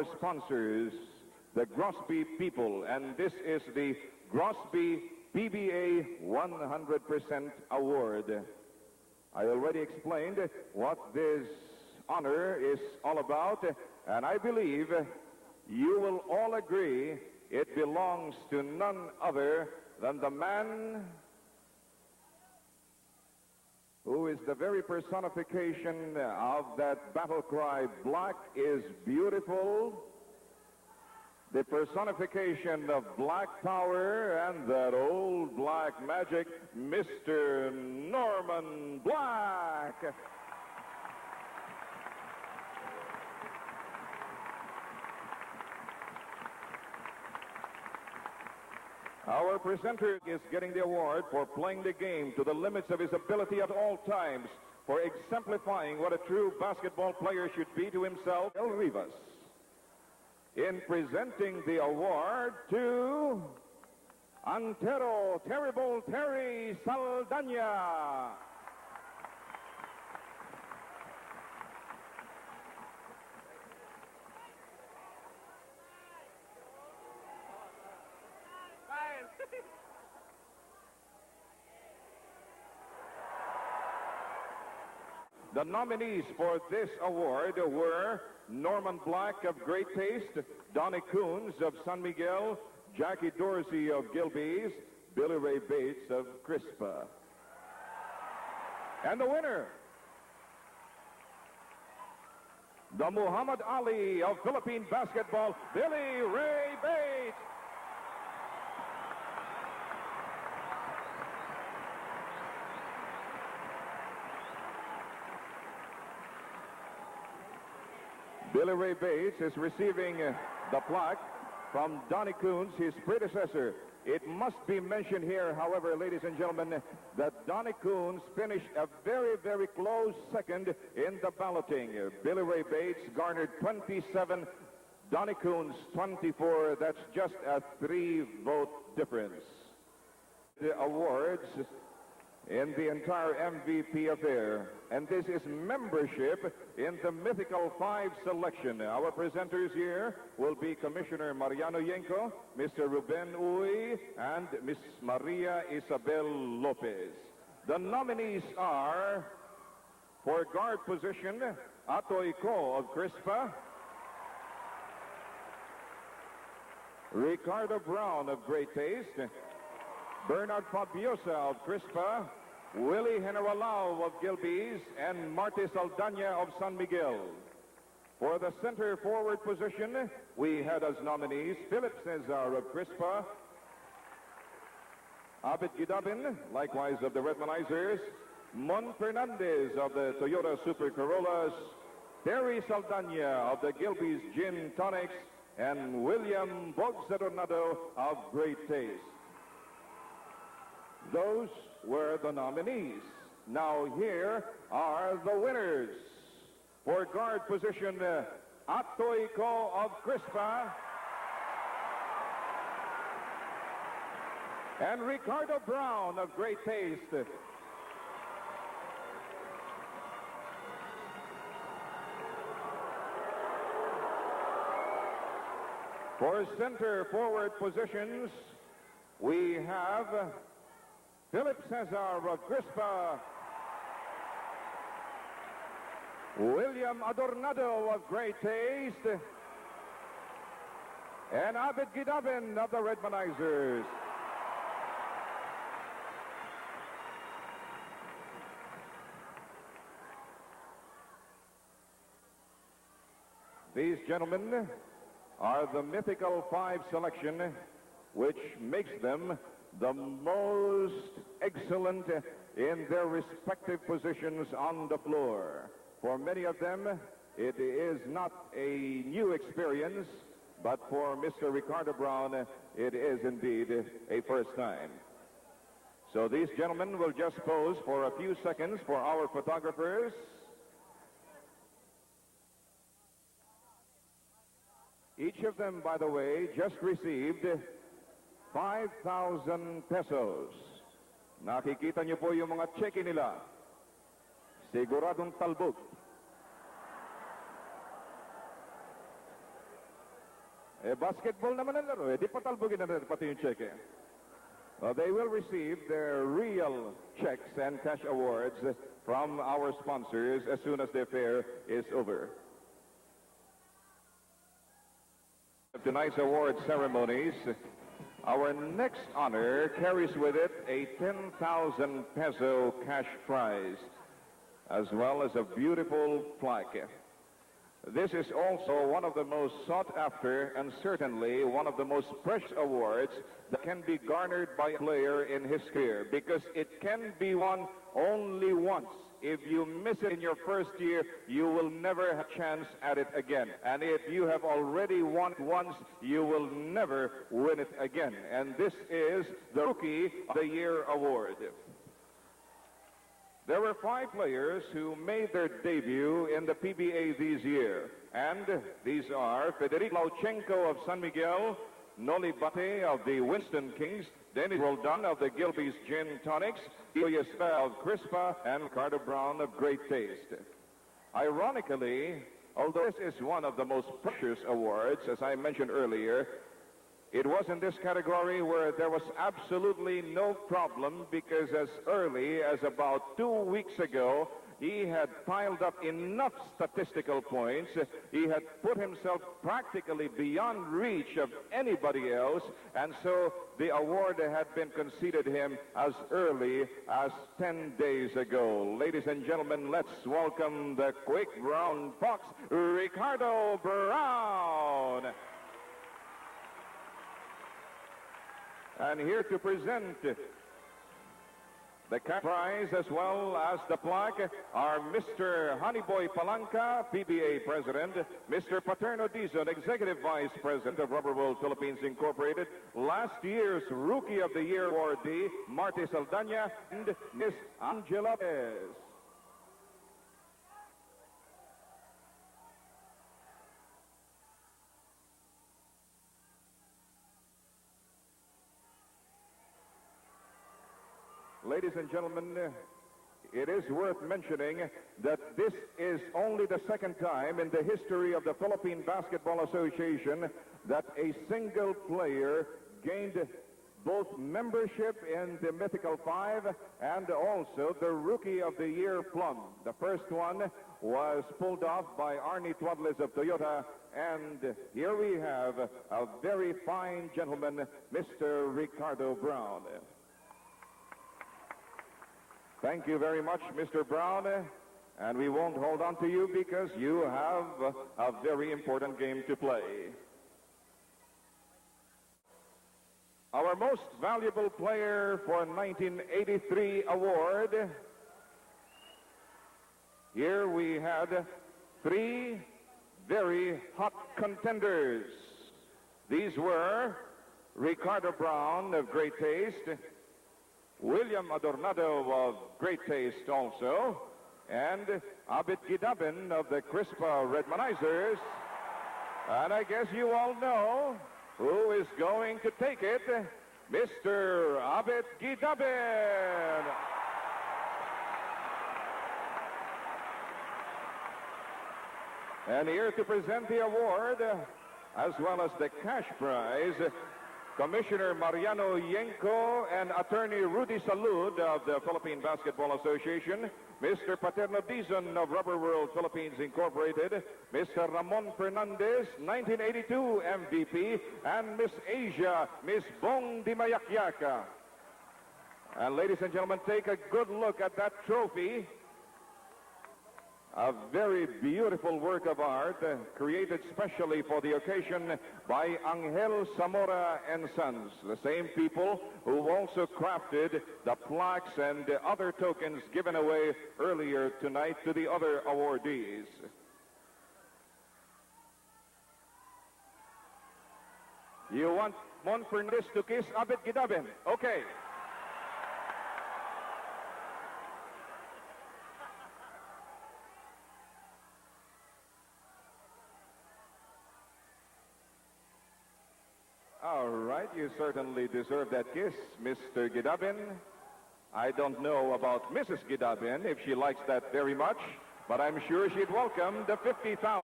our sponsors, the Grosby people, and this is the Grosby PBA 100% Award. I already explained what this honor is all about, and I believe you will all agree it belongs to none other than the man who is the very personification of that battle cry, "Black is beautiful," the personification of black power and that old black magic, Mr. Norman Black. Our presenter is getting the award for playing the game to the limits of his ability at all times, for exemplifying what a true basketball player should be to himself, El Rivas. In presenting the award to Antero Terrible Terry Saldana. The nominees for this award were Norman Black of Great Taste, Donnie Coons of San Miguel, Jackie Dorsey of Gilbey's, Billy Ray Bates of Crispa. And the winner, the Muhammad Ali of Philippine basketball, Billy Ray Bates. Billy Ray Bates is receiving the plaque from Donnie Coons, his predecessor. It must be mentioned here, however, ladies and gentlemen, that Donnie Coons finished a very, very close second in the balloting. Billy Ray Bates garnered 27, Donnie Coons 24. That's just a 3-vote difference. The awards in the entire MVP affair, and this is membership in the mythical 5 selection. Our presenters here will be Commissioner Mariano Yenko, Mr. Ruben Uy, and Miss Maria Isabel Lopez. The nominees are, for guard position, Atoy Ko of Crispa, Ricardo Brown of Great Taste, Bernard Fabiosa of Crispa, Willie Generalao of Gilbey's, and Marty Saldana of San Miguel. For the center forward position, we had as nominees Philip Cesar of Crispa, Abit Gidabin, likewise of the Redmanizers, Mon Fernandez of the Toyota Super Corollas, Terry Saldana of the Gilbey's Gin Tonics, and William Bogsadornado of Great Taste. Those were the nominees. Now here are the winners. For guard position, Atoy Ko of Crispa and Ricardo Brown of Great Taste. For center forward positions, we have Philip Cesar of Crispa, William Adornado of Great Taste, and Abid Gidabin of the Redmanizers. These gentlemen are the mythical 5 selection, which makes them the most excellent in their respective positions on the floor. For many of them, it is not a new experience, but for Mr. Ricardo Brown, it is indeed a first time. So these gentlemen will just pose for a few seconds for our photographers. Each of them, by the way, just received 5,000 pesos. Nakikita niyo po yung mga cheque nila. Siguradong talbog. Basketball naman ang laro. Di patalbogin na natin pati yung check. They will receive their real checks and cash awards from our sponsors as soon as the affair is over. Tonight's award ceremonies, our next honor carries with it a 10,000 peso cash prize, as well as a beautiful plaque. This is also one of the most sought after and certainly one of the most precious awards that can be garnered by a player in his career, because it can be won only once. If you miss it in your first year, you will never have a chance at it again. And if you have already won it once, you will never win it again. And this is the Rookie of the Year award. There were 5 players who made their debut in the PBA this year. And these are Federico Lauchenko of San Miguel, Noli Bate of the Winston Kings, Dennis Roldan of the Gilbey's Gin Tonics, Elias of Crispa, and Ricardo Brown of Great Taste. Ironically, although this is one of the most precious awards, as I mentioned earlier, it was in this category where there was absolutely no problem, because as early as about 2 weeks ago, he had piled up enough statistical points. He had put himself practically beyond reach of anybody else, and so the award had been conceded him as early as 10 days ago. Ladies and gentlemen, let's welcome the quick brown fox, Ricardo Brown. And here to present the cash prize as well as the plaque are Mr. Honeyboy Palanca, PBA President, Mr. Paterno Dizon, Executive Vice President of Rubber World Philippines Incorporated, last year's Rookie of the Year awardee, Marty Saldana, and Miss Angela Perez. Ladies and gentlemen, it is worth mentioning that this is only the second time in the history of the Philippine Basketball Association that a single player gained both membership in the Mythical Five and also the Rookie of the Year plum. The first one was pulled off by Arnie Twadles of Toyota, and here we have a very fine gentleman, Mr. Ricardo Brown. Thank you very much, Mr. Brown, and we won't hold on to you because you have a very important game to play. Our most valuable player for 1983 award. Here we had 3 very hot contenders. These were Ricardo Brown of Great Taste, William Adornado of Great Taste also, and Abit Gidabin of the Crispa Redmanizers. And I guess you all know who is going to take it, Mr. Abit Gidabin. And here to present the award, as well as the cash prize, Commissioner Mariano Yenko and Attorney Rudy Salud of the Philippine Basketball Association, Mr. Paterno Dizon of Rubber World Philippines Incorporated, Mr. Ramon Fernandez, 1982 MVP, and Miss Asia, Miss Bong Di Mayakyaka. And ladies and gentlemen, take a good look at that trophy. A very beautiful work of art created specially for the occasion by Angel Zamora and Sons, the same people who also crafted the plaques and other tokens given away earlier tonight to the other awardees. You want Mon Fernandez to kiss Abit Gidabin? Okay. All right, you certainly deserve that kiss, Mr. Gidabin. I don't know about Mrs. Gidabin, if she likes that very much, but I'm sure she'd welcome the 50,000.